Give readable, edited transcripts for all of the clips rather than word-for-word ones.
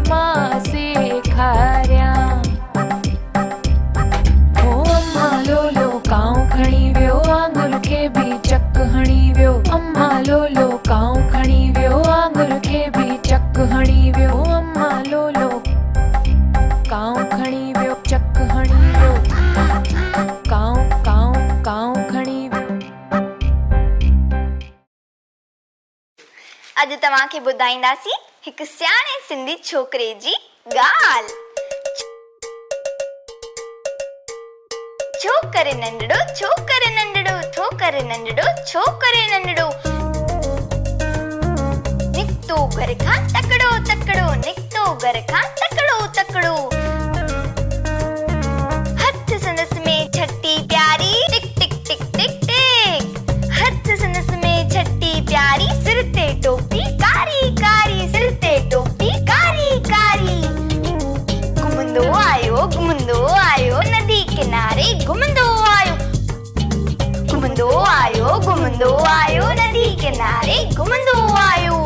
मां सेखारिया। हो अम्मा लोलो काऊ खणी वियो आंगुर खे भी चक हणी वियो। अम्मा लोलो काऊ खणी वियो आंगुर खे भी चक हणी वियो। अम्मा लोलो काऊ खणी वियो चक हणी वियो। काऊ काऊ काऊ खणी वियो। अज तव्हांखे ॿुधाईंदासीं हिकु सियाणे सिंधी छोकिरे जी ॻाल्हि। छोकरे नंढड़ो छोकरे नंढड़ो छोकरे नंढड़ो छोकरे नंढड़ो निकतो घर खां तकड़ो तकड़ो निकतो घर खां तकड़ो तकड़ो। हथ संदस में छठी प्यारी टिक टिक टिक टिक टिक। हथ संदस में छठी प्यारी सिर ते टोपी कारी कारी सिर ते टोपी कारी कारी। घुमंदो आयो नदी किनारे घुमंदो आयो नदी किनारे घुमंदो आयो।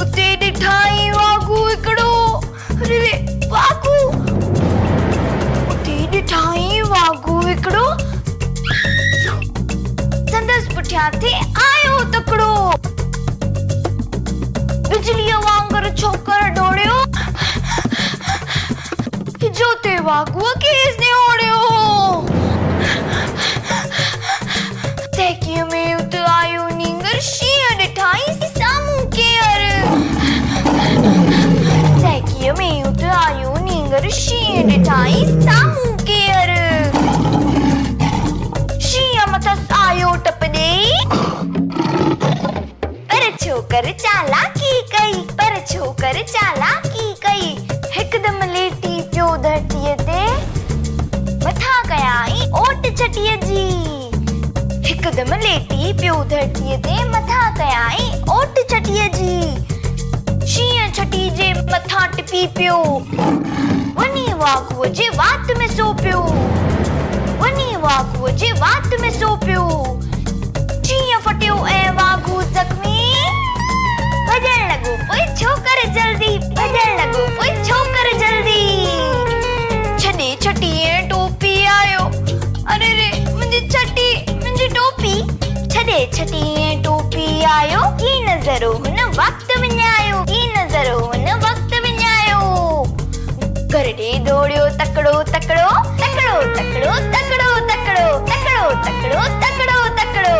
उते ॾिठाई वागू हिकिड़ो रे वागू। उते ॾिठाई वागू हिकिड़ो संदसि पुठियां थे आयो तकड़ो। बिजलीअ वांगुरु छोकर डोड़ियो जो ते वागूअ केस ने ओड़ियो। तहकीअ में उत आयो नींगर शींहं ॾिठाई साम्हूं केर। तहकीअ में उत आयो नींगर शींहं ॾिठाई साम्हूं केर। शींहं मथस आयो टप ॾेई पर छोकर चालाकी कई। हिकदम लेटी पियो धरतीअ ते मथां कयाई ओट छटीअ जी। हिकदम लेटी पियो धरतीअ ते मथां कयाई ओट छटीअ जी। शींहं छटी जे मथां टिपी पियो वञी वागूअ जे वात में सो पियो। शींहं फटियो ऐं वागू ज़ख्मी भॼण लॻो पोइ छोकर जल्दी छॾे छटी ऐं टोपी आयो। अरे रे मुंहिंजी टोपी छॾे छटी ऐं टोपी आयो। की नज़रो हुन वक़्त विञायो। घर ॾे दौड़ियो तकड़ो तकड़ो तकड़ो तकड़ो तकड़ो तकड़ो तकड़ो तकड़ो तकड़ो तकड़ो।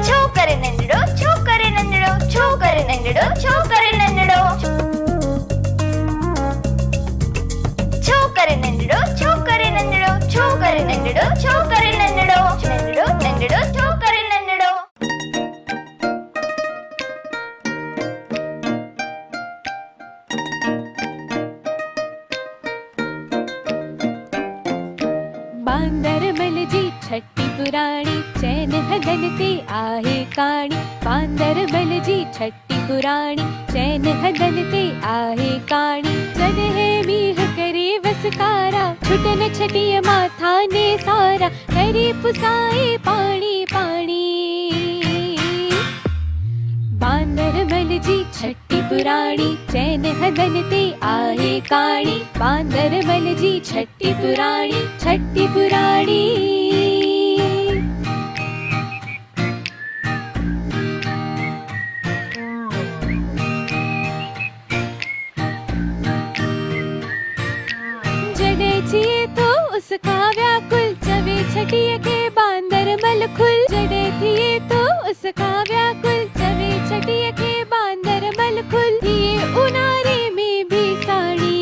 छोकरे नंढड़ो छोकरे नंढड़ो छोकरे नंढड़ो छोकरे नंढड़ो छोकरे नंढड़ो छोकरे नंढड़ो छोकरे नंढड़ो छोकरे नंढड़ो नंढड़ो नंढड़ो छोकरे नंढड़ो। बांदर मल जी छठी पुराणी चैन हदन ते आहे काणी। बांदर मल जी छठी पुराणी चैन हदन ते आहे काणी। जॾहिं मींह करे वसकारा छुटन छटीअ माथा ने सारा करे पुसाए पाणी पाणी। बांदर मल जी छठी पुराणी चैन हदन ते आहे काणी। बांदर मल जी छठी पुराणी जॾहिं थिए तो उसका व्याकुल चवे छटीअ खे बांदर मल खुल। जॾहिं थिए तो उसका व्याकुल चवे छटीअ खे बांदर मल खुल। थिए उनारे में भी साड़ी।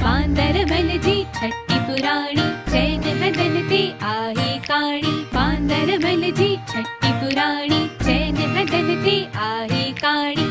बांदर मल जी छठी पुराणी चैन हदन ते आहे काणी। बांदर मल जी छठी पुराणी चैन हदन ते आहे काणी।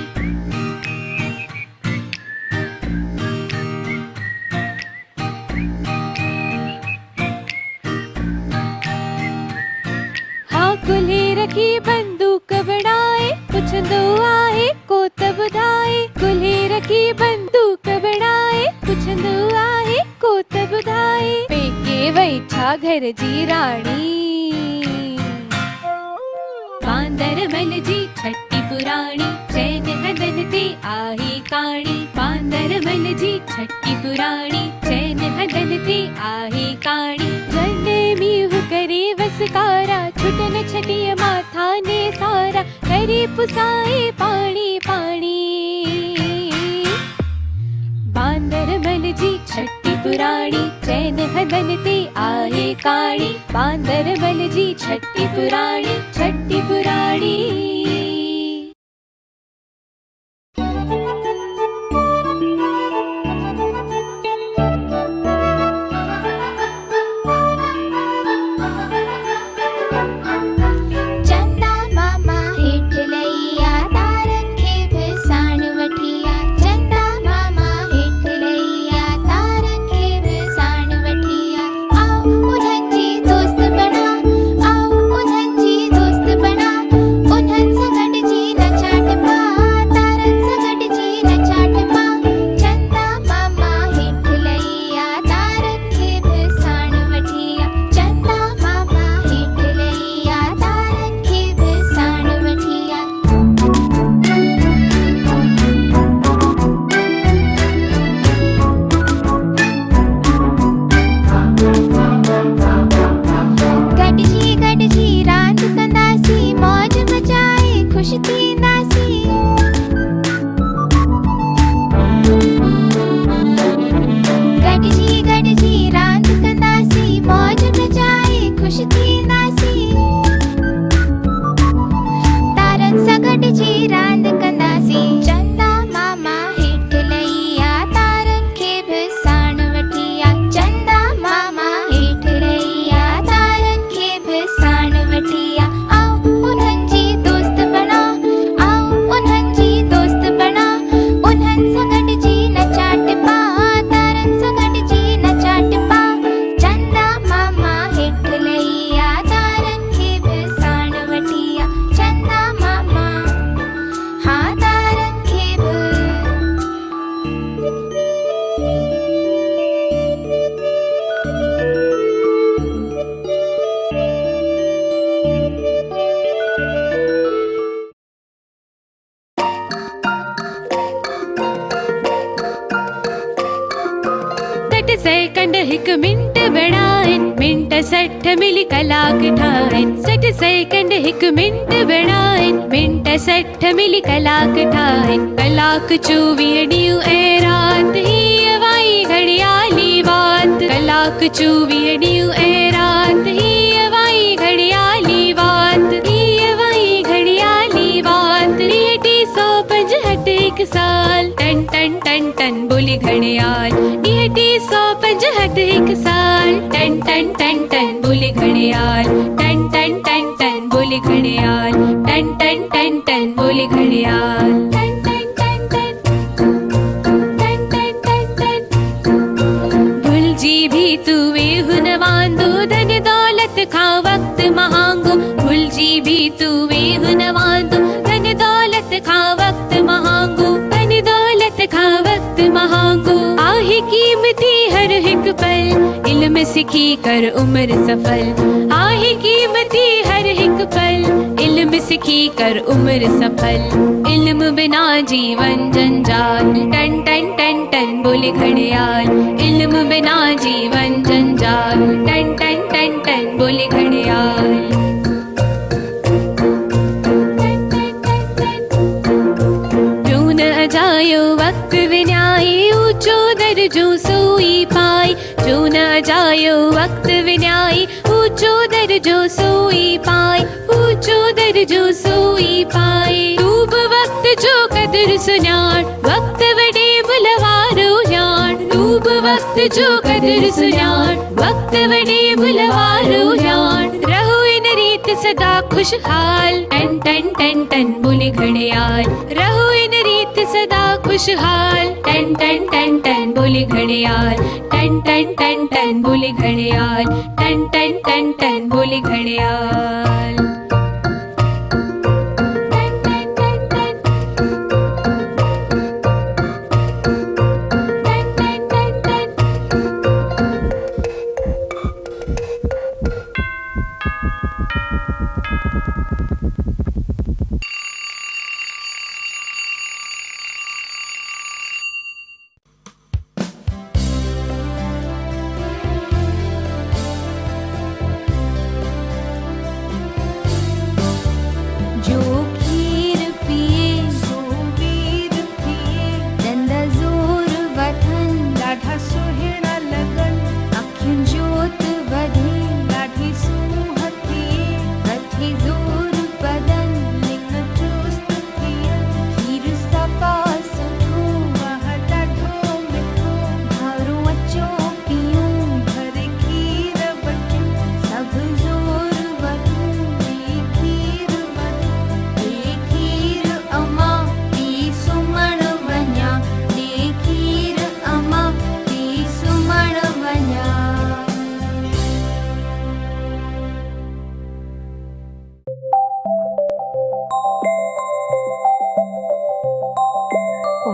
कुल्हे रखी बंदूक बणाए पुछंदो आहे को त ॿुधाए। कुल्हे रखी बंदूक बणाए पुछंदो आहे को त ॿुधाए। पेके वई छा घर जी राणी। बांदर मल जी छठी पुराणी चैन काणी बांदर बल जी छट्टी पुराणी चैन हदन ते आहे काणी जने मीहु करे वसकारा छुटन छटिय माथा ने सारा करे पुसाए पाणी पाणी बांदर बल जी छट्टी पुराणी चैन हदन ते आहे काणी बांदर बल जी छट्टी पुराणी चंदा मामा हेठ लैया तारन खे भिसाण वठिया चंदा मामा हेठ लैया तारन खे भिसाण वठिया आओ उन्हनि जी दोस्त बणा आओ उन्हनि जी दोस्त बणा उन्हनि सां गॾिजी नचाट पा तारन सां गॾिजी नचाट पा चंदा मामा हेठ लैया तारन खे भिसाण वठिया चंदा मामा हेठ लैया तारन खे भिसाण वठिया गॾिजी गॾिजी रांदि कंदासीं मौज मचाए ख़ुशि थींदासीं गॾिजी गॾिजी रांदि कंदासीं मौज मचाए ख़ुशि थींदासीं तारनि सां गॾिजी रांदि कंदासीं चंदा मामा हेठ लैया तारनि खे भिसाण वठिया चंदा मामा हेठ लैया तारनि खे भिसाण वठिया आओ उन्हनि जी दोस्त बणा आओ उन्हनि जी दोस्त बणा उन्हनि सां गॾिजी नचाट पा तारनि सां गॾिजी नचाट पा चंदा मामा हेठ लैया तारनि खे भिसाण वठिया चंदा मामा हा तारनि खे बि सठ सेकंड हिक मिंट बणाइन मिंट 60 मिली कलाक ठाहिन 60 सेकंड हिक मिंट बणाइन मिंट 60 मिली कलाक ठाहिन कलाक 24 ॾींहं ऐं राति हीअ वाई घड़ियाली वात कलाक 24 ॾींहं ऐं राति हीअ वाई घड़ियाली वात हीअ वाई घड़ियाली वात 365 हिक साल टन टन टन टन बोली घड़ियाल 365 हिक साल टन टन टन टन बोली घड़ियाल टन टन टन टन बोली घड़ियाल टन टन टन टन बोली घड़ियाल टन टन टन टन टन टन टन टन भुलजी भी तू वे हुन वांदो धन दौलत खां वक्त महांगो भुलजी भी तू वे हुन वांदो धन दौलत खां वक्त महांगो धन दौलत खां वक्त महांगो आहे कीमती हर हिक पल इल्म सिखी कर उम्र सफल आहे कीमती हर हिक पल इल्म सिखी कर उम्र सफल इल्म बिना जीवन जंजाल टन टन टन टन बोले घड़ियाल इल्म बिना जीवन जंजाल टन टन टन टन बोले घड़ियाल जायो वक्त विन्याई ऊंचो दर्जो सोई पाई जो न जायो वक्त विन्याई ऊंचो दर्जो सोई पाई ऊंचो दर्जो सोई पाई डूब वक्त जो कदर सुञाण वक्त वडे मुलवारो ॼाण डूब वक्त जो कदर सुञाण वक्त वडे मुलवारो ॼाण रहो इन रीत सदा खुशहाल टन टन टन टन बोले घड़ियाल रहो इन रीत सदा खुशहाल टन टन टन टन बोले घड़ियाल टन टन टन टन बोले घड़ियाल टन टन टन टन बोले घड़ियाल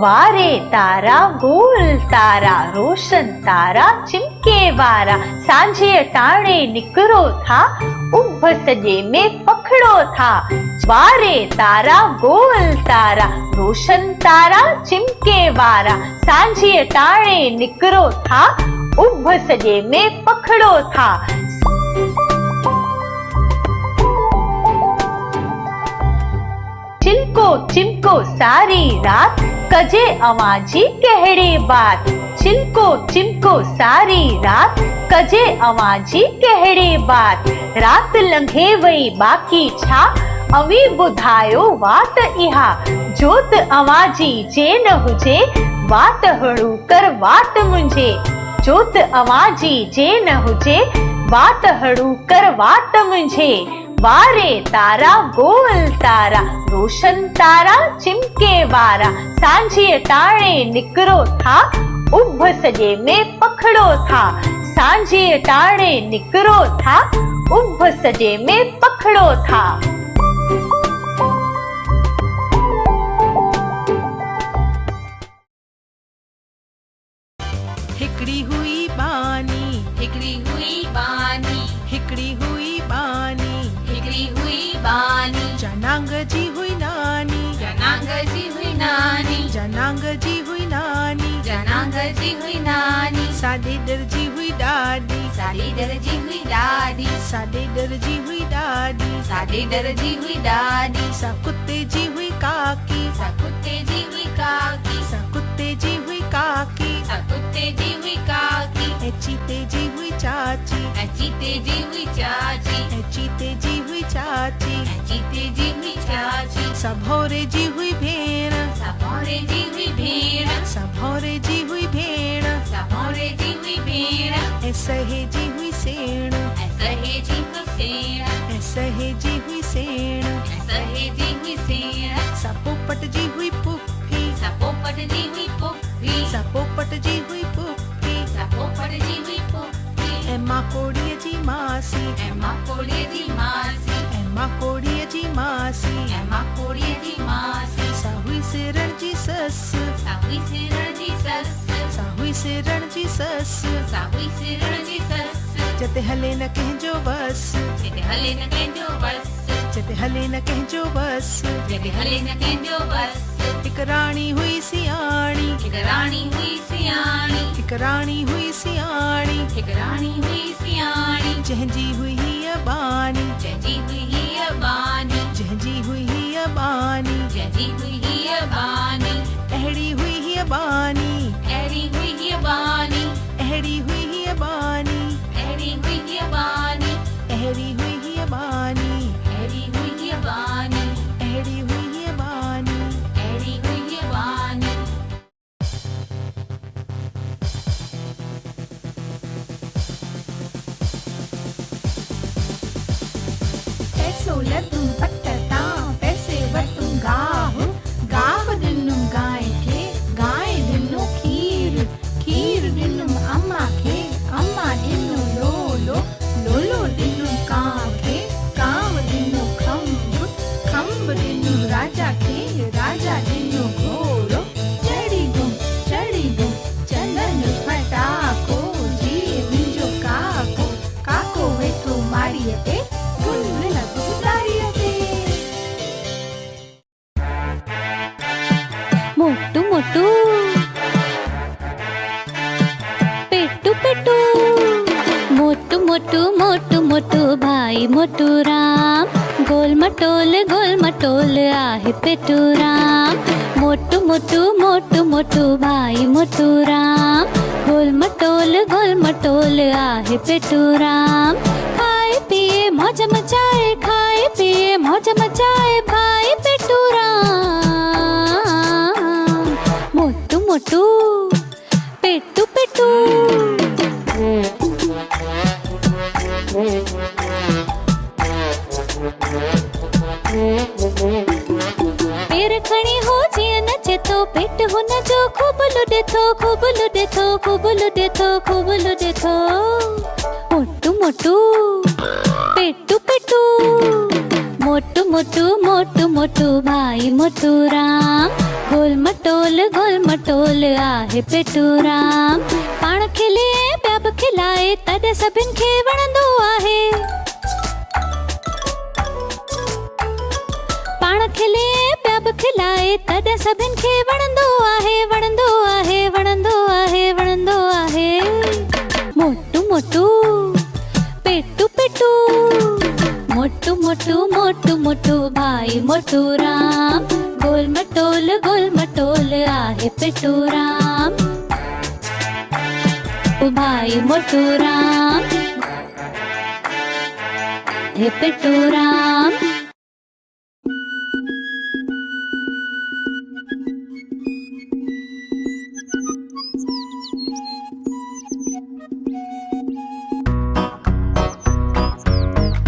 वारे तारा गोल तारा रोशन तारा चिमके वारा सांझे टाणे निकरो था उभ सजे में पखड़ो था। वारे तारा गोल तारा रोशन तारा चिमके वारा सांझे टाणे निकरो था उभ सजे में पखड़ो था। चिलको चिमको सारी रात कजे अवाजी कहेड़े बात। चिलको चिमको सारी रात कजे अवाजी कहेड़े बात। रात लंघे वई बाकी छा अवी ॿुधायो वात इहा। जोत अवाजी जे न हुजे वात हड़ू कर वात मुंहिंजे। जोत अवाजी जे न हुजे वात हड़ू कर वात मुंहिंजे। वारे तारा गोल तारा रोशन तारा चिमके वारा सांझे टाणे निकरो था उभ सजे में पखड़ो था। सांझे टाणे निकरो था उभ सजे में पखड़ो था। हिकड़ी हुई बानी हिकड़ी हुई बानी हिकड़ी हुई बानी हिकड़ी हुई बानी जनांग जी हुई नानी जनांग जी हुई नानी जनांग जी हुई नानी जनांग जी हुई नानी साडे दर्जी हुई दादी साडी दर्जी हुई दादी साडे दर्जी हुई दादी साडी दर्जी हुई दादी सा कुत्ते जी हुई काकी सा कुत्ते जी हुई काकी सा कुत्ते जी हुई काकी सा कुत्ते जी हुई काकी ए चीते जी हुई चाची ऐ चीते जी हुई चाची ए चीते जी हुई चाची ऐ चीते जी हुई चाची सभोरे जी हुई भेण सभोरे जी हुई भेण सभोरे जी हुई भेण सभोरे जी हुई भेण ए सहेजी हुई सेण ऐ सहेजी हुई सेण ए सहेजी हुई सेण ऐ सहेजी हुई सेण सा पोपट जी हुई पुफी सा पोपट जी हुई पुफी सा पोपट जी हुई पुफी सा पोपट जी हुई पुफी ए मां कोड़ीअ जी मासी ऐ मां कोड़ीअ जी मासी ए मां कोड़ीअ जी मासी ऐ मां कोड़ीअ जी मासी सा हुई सिरण जी ससु सा हुई सिरण जी ससु सा हुई सिरण जी ससु सा हुई सिरण जी ससु जते हले न कंहिंजो बस जिते हले न कंहिंजो बस जते हले न कंहिंजो बस जिते हले न कंहिंजो बस हिक राणी हुई सियाणी हिक राणी हुई सियाणी हिक राणी हुई सियाणी हिक राणी हुई सियाणी जंहिंजी हुई हीअ बानी जंहिंजी हुई हीअ बानी जंहिंजी हुई हीअ बानी जंहिंजी हुई हीअ बानी अहिड़ी हुई हीअ बानी अहिड़ी हुई हीअ बानी अहिड़ी हुई हीअ बानी अहिड़ी हुई हीअ बानी अहिड़ी हुई हीअ बानी अहिड़ी हुई हीअ बानी अहिड़ी हुई हीअ बानी अहिड़ी हुई हीअ बानी पैसो लधुम पटता पैसे वतुम गाहु गाहु दिनुम गाय खे गाय दिनो खीर खीर दिनुम अम्मा खे अम्मा दिनो लोलो लोलो दिनुम काव खे काव दिनो खंब खंब दिनो राजा खे राजा दिनो घोड़ो चढ़ी गुम चंदन फटाको जी मुंहिंजो काको काको वेठो माड़ीअ ते गुल लॻो दाड़ीअ ते मोटू मोटू पेटू पेटू मोटू मोटू मोटू मोटू भाई मोटू राम गोल मटोल आहे पेटू राम मोटू मोटू मोटू मोटू भाई मोटू राम गोल मटोल आहे पेटू राम खाए पिए मौज मचाए खाए पिए मौज मचाए भाई पेटू राम मोटू मोटू पेटू पेटू पेर खणी हो जीअं नचे थो पेट हुन जो खूब लुॾे थो खूब लुॾे थो खूब लुॾे थो खूब लुॾे थो मोटू मोटू पेटू पेटू मोटू मोटू मोटू मोटू भाई मोटू राम, गोल मटोल आहे पेटू राम। पाण खिले ॿिया बि खिलाए तॾहिं सभिनि खे वणंदो आहे। पाण खिले ॿिया बि खिलाए तॾहिं सभिनि खे वणंदो आहे, वणंदो आहे, वणंदो आहे, वणंदो आहे। मोटू मोटू पेटू पेटू, मोटू मोटू मोटू मोटू भाई मोटू राम, गोल मटोल आहे पेटू राम। ओ भाई मोटू राम हे पेटू राम।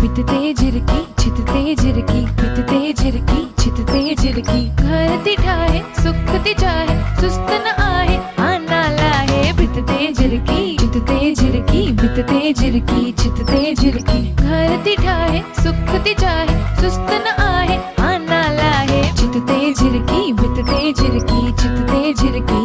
बितते झिरकी छितते झिरकी, बितते झिरकी छितते झिरकी। घर ती ठाहे सुख ती चाहे, सुस्त न आहे आना लाहे। बितते झिरकी छितते झिरकी, बितते झिरकी छितते झिरकी। घर ती ठाहे सुख ती चाहे, सुस्त न आहे आना लाहे। छितते झिरकी बितते झिरकी छितते झिरकी।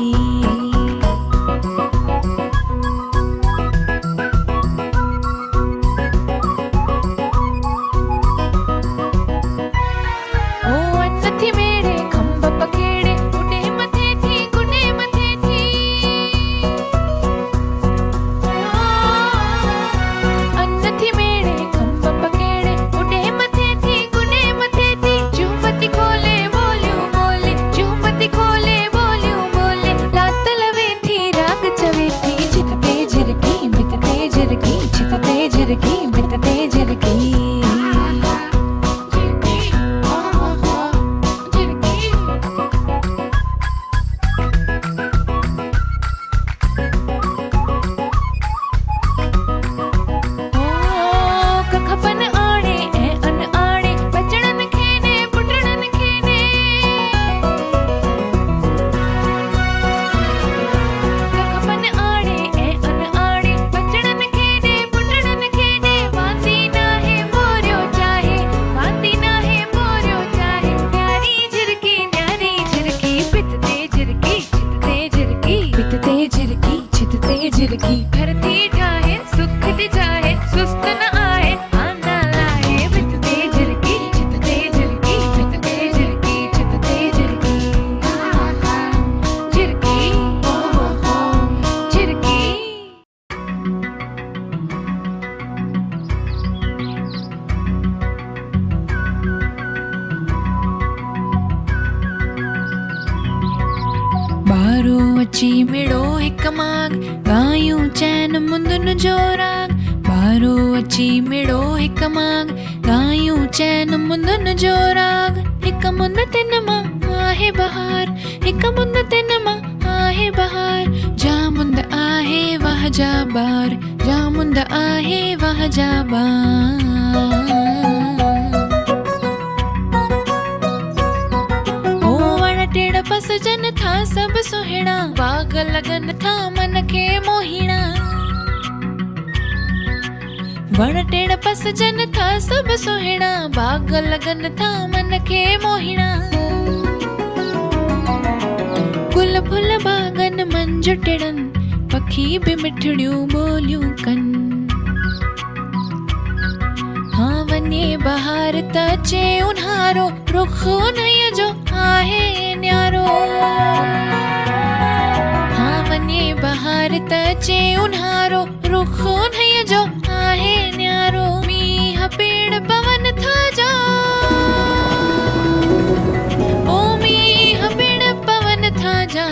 अची मिड़ो हिक माग, गायूं चैन मुंदुन जो राग। बारो अची मिड़ो हिक माग, गायूं चैन मुंदुन जो राग। हिक मुंद तिन मां आहे बहार, हिक मुंद तिन मां आहे बहार। जा मुंद आहे वाह जा बार, जा मुंद आहे वाह जा बार। टेड़ पस जन था सब सुहिणा, बाग लगन था मन के मोहिणा। वण टेड़ पस जन था सब सुहिणा, बाग लगन था मन के मोहिणा। गुल फुल बागन मंज टिड़न, पखी भी मिठड़ियूं बोलियूं कन। हाँ वने बहार त अचे उन्हारो, रुख उन्हईअ जो आहे न्यारो। हाँ वने बहार त अचे उन्हारो, रुख उन्हईअ जो आहे न्यारो। मींहं पेड़ पवन था जा, ओ मींहं पेड़ पवन था जा।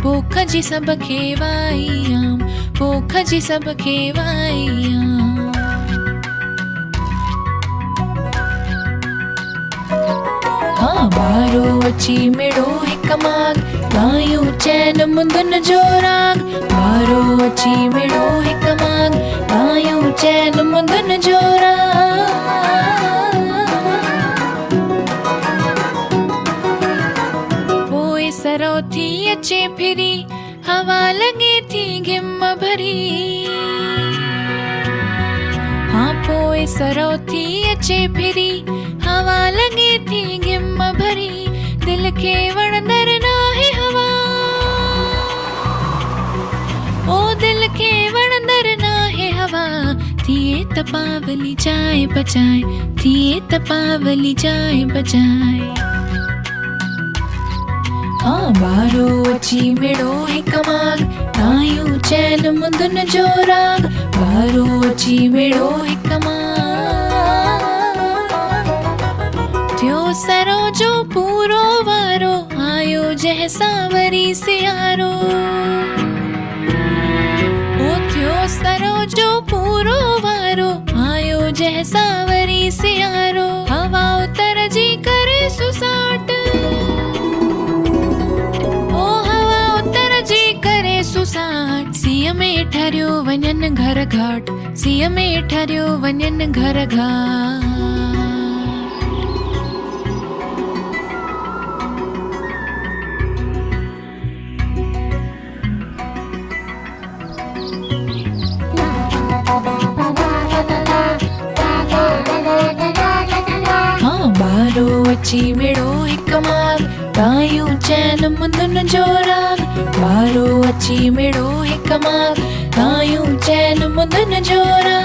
पोख जी सब खे वाईयाम, पोख जी सब खे वाईयाम। बारो अची मिड़ो हिक माग, गायूं चैन मुंदुन जो राग। बारो अची मिड़ो हिक माग, गायूं चैन मुंदुन जो राग। पोइ सरो थी अचे फिरी, हवा लगे थी घिम भरी। हाँ पोइ सरो थी अचे फिरी, हवा लगे थी गिम भरी, दिल खे वणंदर नाहे हवा। ओ दिल खे वणंदर नाहे हवा, थिए त पावली जाए बजाए, थिए त पावली जाए बजाए। हाँ बारो अची मिड़ो हिक माग, तायूं चैन मुंदुन जो राग। बारो अची मिड़ो हिक माग, थियो सरो जो पूरो वारो, आयो जैसा वरी सियारो। ओ थियो सरो जो पूरो वारो, आयो जैसा वरी सियारो। हवा उतर जी करे सुसाट, सुसाट। सीअ में ठरियो वञनि घर घाट, सीअ में ठरियो वञनि घर घाट। हाँ बारो अची मिड़ो हिक माग, तायूं चैन मुंदुन जो राग। बारो अची मिड़ो हिक माग, तायूं चैन मुंदुन जो राग।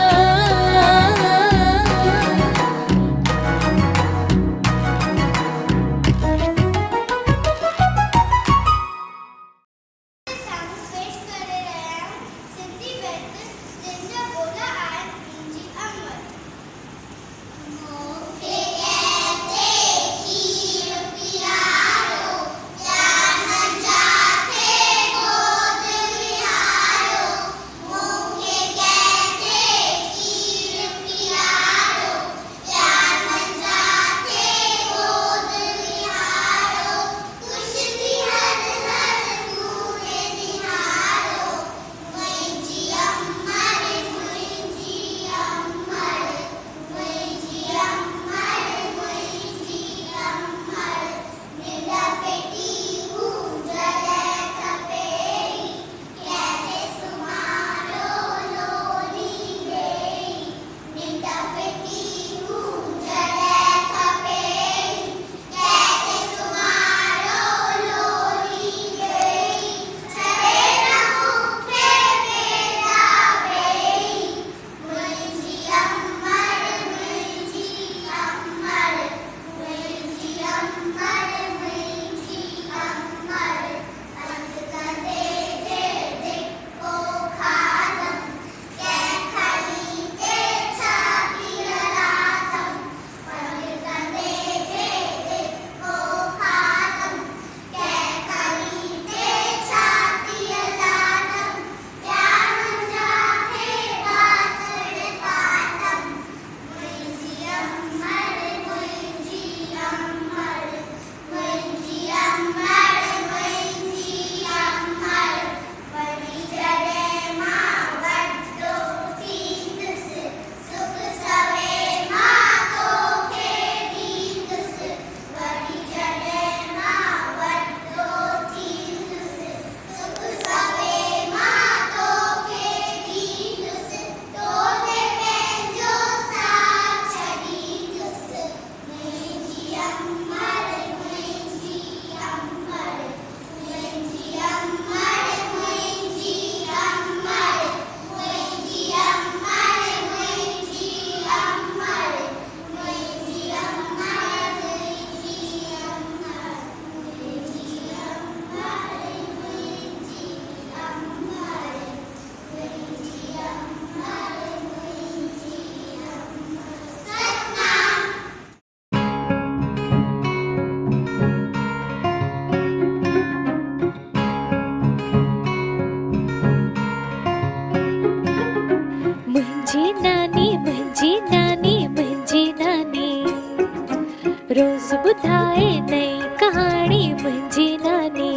रोज ॿुधाए नई कहाणी मुंहिंजी नानी।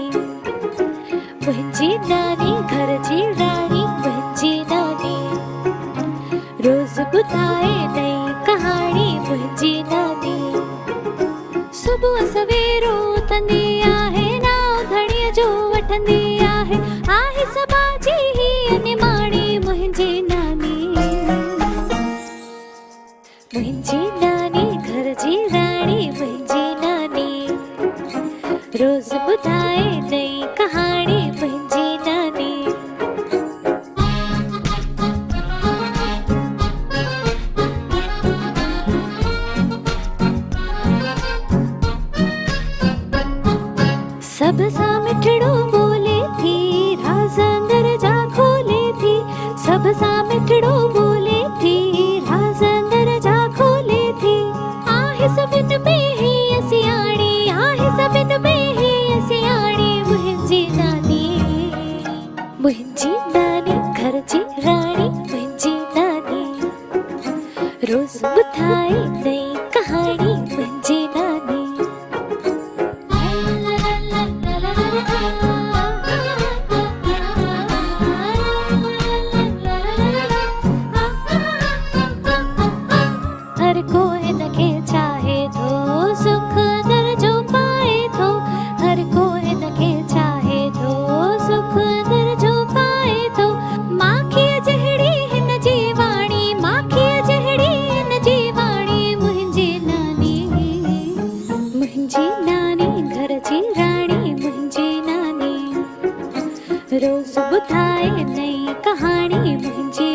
मुंहिंजी नानी घर जी राणी मुंहिंजी नानी। रोज ॿुधाए नई कहाणी मुंहिंजी नानी। सुबुह सवेरो उथंदी आहे, नाव घड़ीअ जो वठंदी आहे। आहे सभा जी हीअ निमाणी मुंहिंजी नानी। मुंहिंजी नानी घर जी राणी। सभ सां मिठड़ो बोले थी, राज़ अंदर जा खोले थी। आहे सभिनि में हीअ सियाणी, आहे सभिनि में हीअ सियाणी, मुंहिंजी नानी, मुंहिंजी नानी घर जी राणी, मुंहिंजी नानी रोज़ ॿुधाए नई कहाणी, मुंहिंजी नानी। हर को हिनखे चाहे थो, सुख अंदर जो पाए थो। हर को हिनखे चाहे थो, सुख अंदर जो पाए थो। माखीअ जहिड़ी हिन जी वाणी, माखीअ जहिड़ी हिन जी वाणी, मुंहिंजी नानी, मुंहिंजी नानी घर जी राणी, मुंहिंजी नानी रोज़ ॿुधाए नई कहाणी, मुंहिंजी